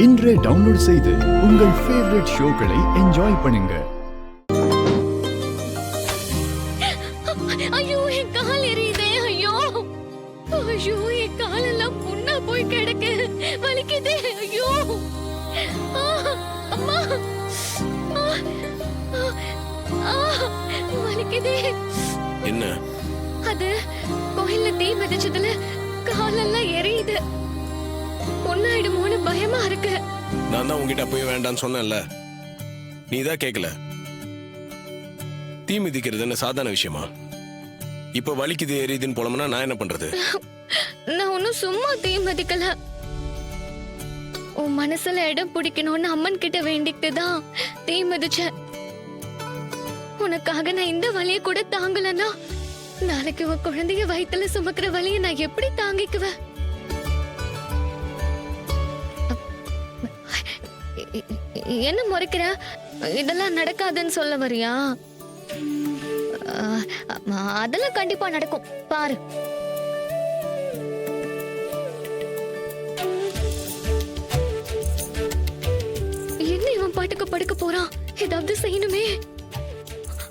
இன்றே டவுன்லோட் செய்து உங்கள் ஃபேவரட் ஷோக்களை என்ஜாய் பண்ணுங்க. ஐயோ என் கால் எரியுதே. ஐயோ ஐயோ என் காலெல்லாம் புண்ணா போய் கிடக்கு. வலிக்குதே. ஐயோ அம்மா வலிக்குதே. என்ன? அது கோயில்ல தீ மிதிச்சதுல காலெல்லாம் எரியுது. பொண்ணாயிடுமோன்னு பயமா இருக்கு. நான் தான் உங்ககிட்ட போய் வேண்டான்னு சொன்னேன்ல, நீ தான் கேட்கல. தீ மிதிக்கிறது என்ன சாதாரண விஷயமா? இப்ப வலிக்குது எரியுதுன்னு போலமுன்னா நான் என்ன பண்றது? நான் ஒன்னும் சும்மா தீ மிதிக்கல. உன் மனசுல இடம் பிடிக்கணும்னு அம்மன் கிட்ட வேண்டிக்கிட்டு தான் தீ மிதிச்சேன். உனக்காக நான் இந்த வலிய கூட தாங்கலன்னா நாளைக்கு உன் குழந்தைய வயித்துல சுமக்கிற வலிய நான் எப்படி தாங்கிக்குவேன்? என்ன முறைக்கிற? இதெல்லாம் நடக்காதுன்னு சொல்ல வரியா? அதெல்லாம் கண்டிப்பா நடக்கும், பாரு. என்ன இவன் பாட்டுக்கு படுக்க போறான்? ஏதாவது செய்யணுமே.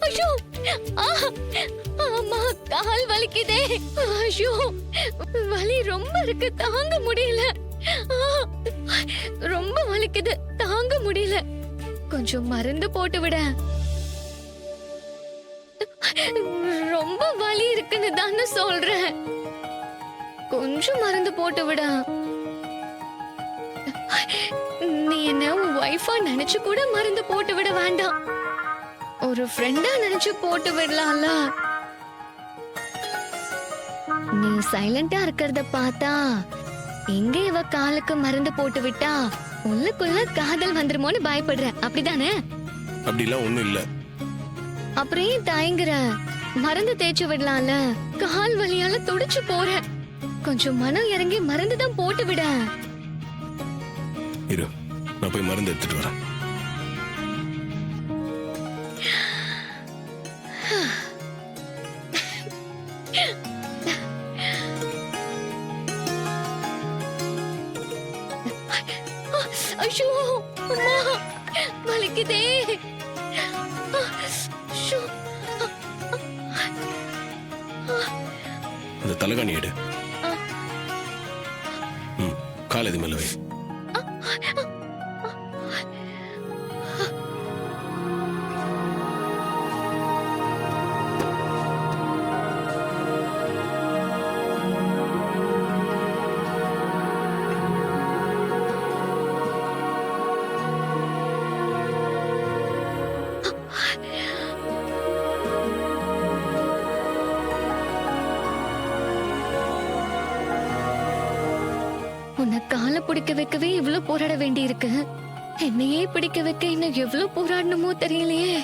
ஐயோ அம்மா கால் வலிக்குதே. ஐயோ வலி ரொம்ப இருக்கு, தாங்க முடியல. ரொம்ப வலிக்குது, தாங்க முடியல. கொஞ்சம் மருந்து போட்டு விட. ரொம்ப வலி இருக்குன்னு தானே சொல்றேன். கொஞ்சம் மருந்து போட்டு விட. நீ என்ன உன் வைஃபா நினைச்சு கூட மருந்து போட்டு விட வேண்டாம். ஒரு ஃப்ரெண்டா நினைச்சு போட்டு விடலாம்ல. நீ சைலண்டா இருக்கிறத பார்த்தா எங்க இவ காலுக்கு மருந்து போட்டு விட்டா உள்ளுக்குள்ள காதல் வந்துருமோன்னு பயப்படுற, அப்படிதானே? அப்படிலாம் ஒண்ணும் இல்ல. அப்புறம் ஏன் தயங்குற? மருந்து தேய்ச்சி விடலாம்ல. கால் வலியால துடிச்சு போற. கொஞ்சம் மனம் இறங்கி மருந்து தான் போட்டு விட. இரு, நான் போய் மருந்து எடுத்துட்டு வரேன். ஐயோ அம்மா வலிக்குதே. இந்த தலகாணி எடு. கால் இது மேல வை. உன்னை காலை பிடிக்க வைக்கவே இவ்வளவு போராட வேண்டி இருக்கு. என்னையே பிடிக்க வைக்க இன்னும் எவ்வளவு போராடணுமோ தெரியலையே.